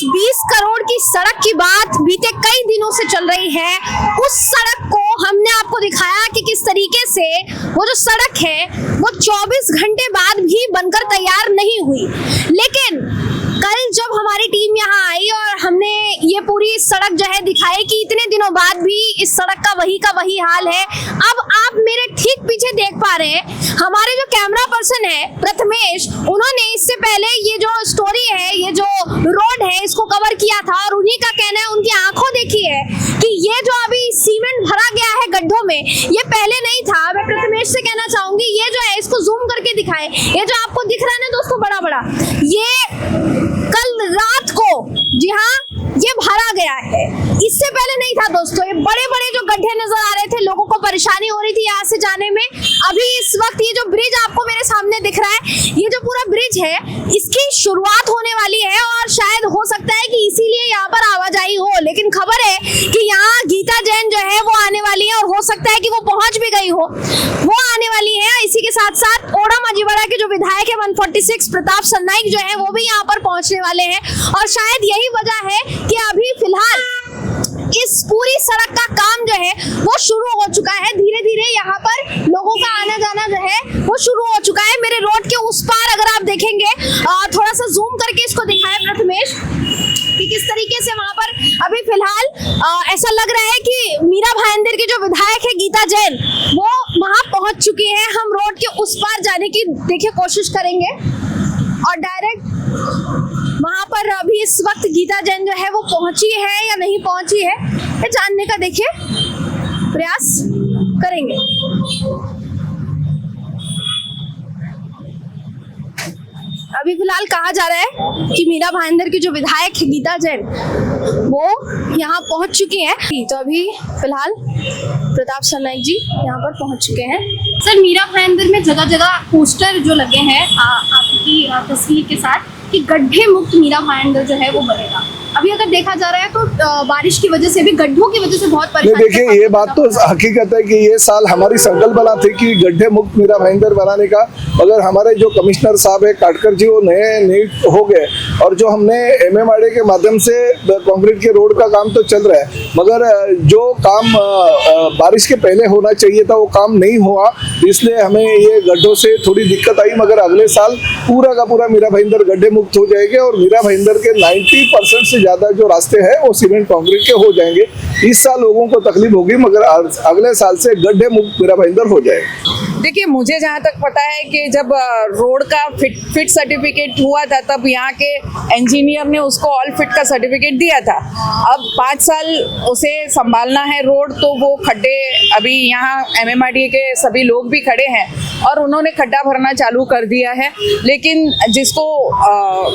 20 करोड़ की सड़क की बात बीते कई दिनों से चल रही है। उस सड़क को हमने आपको दिखाया कि किस तरीके से वो जो सड़क है वो 24 घंटे बाद भी बनकर तैयार नहीं हुई। लेकिन कल जब हमारी टीम यहाँ आई और हमने ये पूरी सड़क जो है दिखाई कि इतने दिनों बाद भी इस सड़क का वही हाल है। अब आप मेरे ठीक पीछे देख पा रहे हैं हमारे जो कैमरा पर्सन है प्रथमेश, उन्होंने इससे पहले ये जो स्टोरी है, ये जो रोड है, इसको कवर किया था और उन्हीं का कहना है, उनकी आंखों देखी है कि ये जो अभी सीमेंट भरा गया है गड्ढों में, ये पहले नहीं था। मैं प्रथमेश से कहना चाहूंगी ये जो है इसको जूम करके दिखाएं। ये जो आपको दिख रहा है ना दोस्तों बड़ा बड़ा, ये कल रात को, जी हाँ, ये भरा गया है। इससे पहले नहीं था दोस्तों। ये बड़े बड़े जो गड्ढे नजर आ रहे थे, लोगों को परेशानी हो रही थी यहाँ से जाने में। अभी इस वक्त ये जो ब्रिज आपको मेरे सामने दिख रहा है, ये जो पूरा ब्रिज है, इसकी शुरुआत होने वाली है और शायद हो सकता है कि इसीलिए यहाँ पर आवाजाही हो। लेकिन खबर है कि यहाँ गीता जैन जो है वो आने वाली है और हो सकता है कि वो पहुंच भी गई हो, वो आने वाली है। इसी के साथ साथ ओडम अजीवाड़ा के जो विधायक है 146 प्रताप सरनाइक जो है वो भी यहाँ पर पहुंचने वाले हैं। और शायद यही वजह है कि अभी फिलहाल इस पूरी सड़क का काम जो है वो शुरू हो चुका है। धीरे धीरे यहाँ पर लोगों का आना जाना जो है वो शुरू हो चुका है। मेरे रोड के उस पार अगर आप देखेंगे, थोड़ा सा जूम करके इसको दिखाएं प्रथमेश कि किस तरीके से वहां पर अभी फिलहाल ऐसा लग रहा है कि मीरा भाईंदर की जो विधायक है गीता जैन, वो वहां पहुंच चुकी है। हम रोड के उस पार जाने की देखिए कोशिश करेंगे और डायरेक्ट वहां पर अभी इस वक्त गीता जैन जो है वो पहुंची है या नहीं पहुंची है, ये जानने का देखिए प्रयास करेंगे। अभी फिलहाल कहा जा रहा है कि मीरा भाईंदर की जो विधायक है गीता जैन, वो यहाँ पहुंच चुकी हैं। तो अभी फिलहाल प्रताप सरनाइक जी यहाँ पर पहुंच चुके हैं। सर, मीरा भाईंदर में जगह जगह पोस्टर जो लगे हैं आपकी तस्वीर के साथ कि गड्ढे मुक्त मीरा भाईंदर जो है वो बनेगा। अभी अगर देखा जा रहा है तो बारिश की वजह से भी, गड्ढों की वजह से बहुत परेशानी। देखिए, ये बात तो हकीकत है कि ये साल हमारी संकल्प बना थी कि गड्ढे मुक्त मीरा भाईंदर बनाने का, मगर हमारे जो कमिश्नर साहब है काटकर जी, वो नए नियुक्त हो गए और जो हमने MMRDA के माध्यम से कंक्रीट के रोड का काम तो चल रहा है, मगर जो काम बारिश के पहले होना चाहिए था वो काम नहीं हुआ, इसलिए हमें ये गड्ढों से थोड़ी दिक्कत आई। मगर अगले साल पूरा का पूरा मीरा भाईंदर गड्ढे मुक्त हो जाएंगे और मीरा भाईंदर के 90% से ज्यादा जो रास्ते हैं वो सीमेंट कंक्रीट के हो जाएंगे। इस साल लोगों को तकलीफ होगी, मगर अगले साल से गड्ढे मुक्त मीरा भाईंदर हो जाएगा। देखिए, मुझे जहाँ तक पता है कि जब रोड का फिट सर्टिफिकेट हुआ था तब यहाँ के इंजीनियर ने उसको ऑल फिट का सर्टिफिकेट दिया था। अब 5 साल उसे संभालना है रोड, तो वो खड्डे, अभी यहाँ MMRDA के सभी लोग भी खड़े हैं और उन्होंने खड्डा भरना चालू कर दिया है। लेकिन जिसको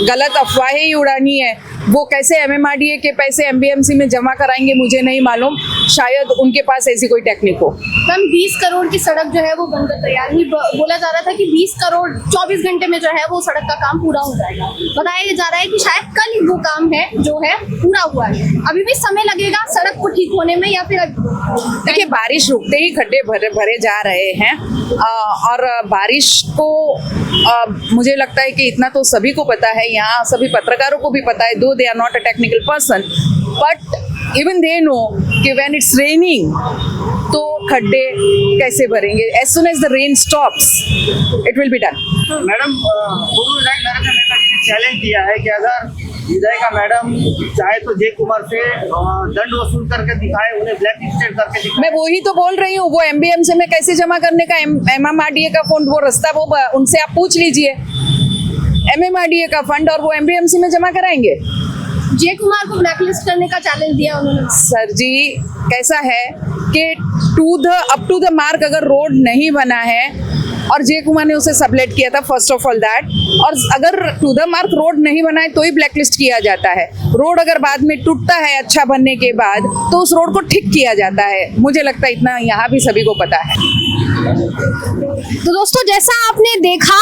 गलत अफवाहें ही उड़ानी है, वो कैसे MMRDA के पैसे MBMC में जमा कराएंगे मुझे नहीं मालूम। शायद उनके पास ऐसी कोई टेक्निक हो। मैम, 20 करोड़ की सड़क जो है वो बनकर तैयार हुई। बोला जा रहा था कि 20 करोड़ 24 घंटे में जो है वो सड़क का काम पूरा हो जाएगा। बताया जा रहा है कि शायद कल ही वो काम है जो है पूरा हुआ है। अभी भी समय लगेगा सड़क को ठीक होने में या फिर? देखिए, बारिश रुकते ही खड्डे भरे जा रहे हैं और बारिश को मुझे लगता है कि इतना तो सभी को पता है, यहाँ सभी पत्रकारों को भी पता है, though they are not a technical person, but even they know कि व्हेन इट्स रेनिंग तो खड्डे कैसे भरेंगे। As soon as the rain stops it will be done. Madam, पूर्व विधायक नरेंद्र मेहता जी ने चैलेंज दिया है कि अगर विधायिका मैडम चाहे तो जय कुमार से दंड वसूल करके दिखाए, उन्हें ब्लैक लिस्टेड करके दिखाए। मैं वही तो बोल रही हूँ, वो MBMC में कैसे जमा करने का, MMRDA का फंड, वो रास्ता वो उनसे आप पूछ लीजिए। MMRDA का फंड और वो MBMC में जमा कराएंगे। जय कुमार को ब्लैकलिस्ट करने का चैलेंज दिया उन्होंने। सर जी, कैसा है कि अप टू द मार्क अगर रोड नहीं बना है और जय कुमार ने उसे सबलेट किया था, फर्स्ट ऑफ ऑल दैट, और अगर टू द मार्क रोड नहीं बना है तो ही ब्लैकलिस्ट किया जाता है। रोड अगर बाद में टूटता है अच्छा बनने के बाद तो उस रोड को ठीक किया जाता है। मुझे लगता है इतना यहाँ भी सभी को पता है। तो दोस्तों, जैसा आपने देखा,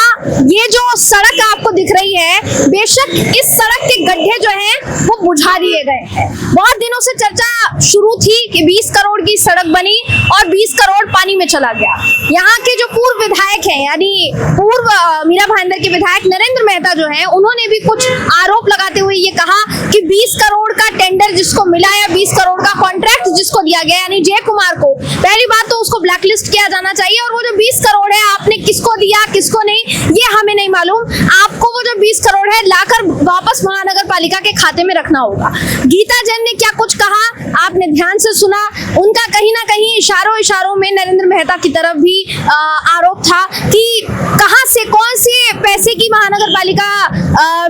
ये जो सड़क आपको दिख रही है, बेशक इस सड़क के गड्ढे जो हैं वो बुझा दिए गए हैं। बहुत दिनों से चर्चा शुरू थी कि 20 करोड़ की सड़क बनी और 20 करोड़ पानी में चला गया। यहाँ के जो पूर्व विधायक विधायक हैं, यानी पूर्व मीरा भाईंदर के विधायक नरेंद्र मेहता जो है, उन्होंने भी कुछ आरोप लगाते हुए ये कहा कि 20 करोड़ का टेंडर जिसको मिला या 20 करोड़ का कॉन्ट्रैक्ट जिसको दिया गया, यानी जय कुमार को, पहली बात तो उसको ब्लैकलिस्ट किया जाना चाहिए। और वो जो 20 करोड़ है आपने किसको दिया किसको नहीं ये हमें नहीं मालूम। आपको वो जो 20 करोड़ है लाकर वापस महानगर पालिका के खाते में रखना होगा। गीता जैन ने क्या कुछ कहा आपने ध्यान से सुना, उनका कहीं ना कहीं इशारों में नरेंद्र मेहता की तरफ भी आरोप था कि कहां से कौन से पैसे की महानगर पालिका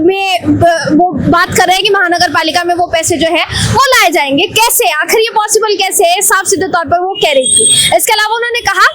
में वो बात कर रहे हैं कि महानगर पालिका में वो पैसे जो है वो लाए जाएंगे, कैसे, आखिर ये पॉसिबल कैसे है, साफ सीधे तौर पर वो कह रही थी। इसके अलावा उन्होंने कहा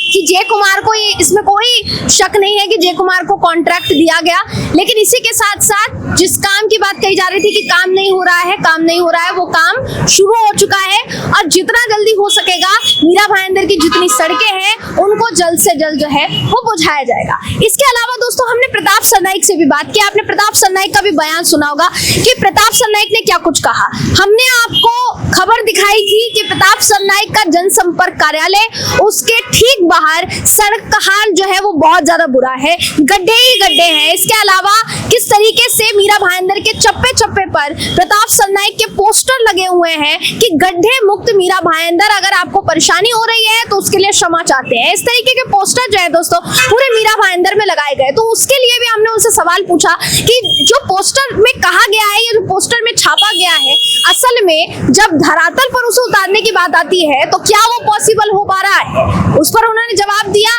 कि जय कुमार को, ये इसमें कोई शक नहीं है कि जय कुमार को कॉन्ट्रैक्ट दिया गया, लेकिन इसी के साथ साथ जिस काम की बात कही जा रही थी कि काम नहीं हो रहा है, वो काम शुरू हो चुका है और जितना जल्दी हो सकेगा मीरा भाईंदर की जितनी सड़कें हैं उनको जल्द से जल्द जो है वो बुझाया जाएगा। इसके अलावा दोस्तों हमने प्रताप सरनाइक से भी बात की। आपने प्रताप सरनाइक का भी बयान सुना होगा कि प्रताप सरनाइक ने क्या कुछ कहा। हमने आपको खबर दिखाई थी कि प्रताप सरनाइक का जनसंपर्क कार्यालय, उसके ठीक बाहर सड़क का हाल जो है वो बहुत ज्यादा बुरा है, गड्ढे ही गड्ढे हैं। इसके अलावा किस तरीके से मीरा भाईंदर के चप्पे चप्पे पर प्रताप सरनाइक के पोस्टर लगे हुए हैं कि गड्ढे मुक्त मीरा भाईंदर, अगर आपको परेशानी हो रही है तो उसके लिए क्षमा चाहते हैं। इस तरीके के पोस्टर जो है दोस्तों पूरे मीरा भाईंदर में लगाए गए। तो उसके लिए भी हमने उनसे सवाल पूछा कि जो पोस्टर में कहा गया है या जो पोस्टर में छापा गया है, असल में जब धरातल पर उसे उतारने की बात आती है तो क्या वो पॉसिबल हो पा रहा है? उस पर उन्होंने जवाब दिया,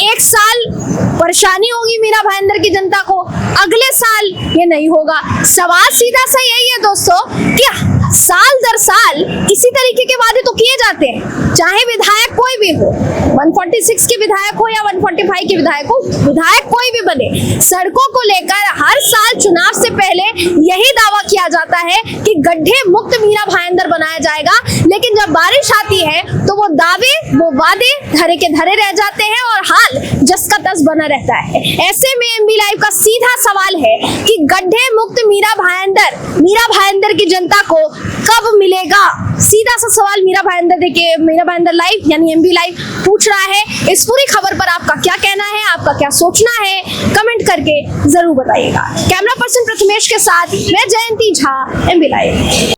1 साल परेशानी होगी मीरा भाईंदर की जनता को, अगले साल ये नहीं होगा। सवाल सीधा सा यही है दोस्तों कि साल दर साल इसी तरीके के वादे तो किए जाते हैं, चाहे विधायक कोई भी हो, 146 के विधायक हो या 145 के विधायक हो, विधायक कोई भी बने, सड़कों को लेकर हर साल चुनाव से पहले यही दावा किया जाता है कि गड्ढे मुक्त मीरा भाईंदर बनाया जाएगा, लेकिन जब बारिश आती है तो वो दावे, वो वादे धरे के धरे रह जाते हैं और हाल जस का तस बना रहता है। ऐसे में एमबी लाइव का सीधा सवाल है कि गड्ढे मुक्त मीरा भाईंदर की जनता को कब मिलेगा? सीधा सा सवाल मीरा भाईंदर लाइव यानी एमबी लाइव पूछ रहा है। इस पूरी खबर पर आपका क्या कहना है, आपका क्या सोचना है, कमेंट करके जरूर बताइएगा। कैमरा पर्सन प्रथमेश के साथ मैं जयंती झा, एमबी लाइव।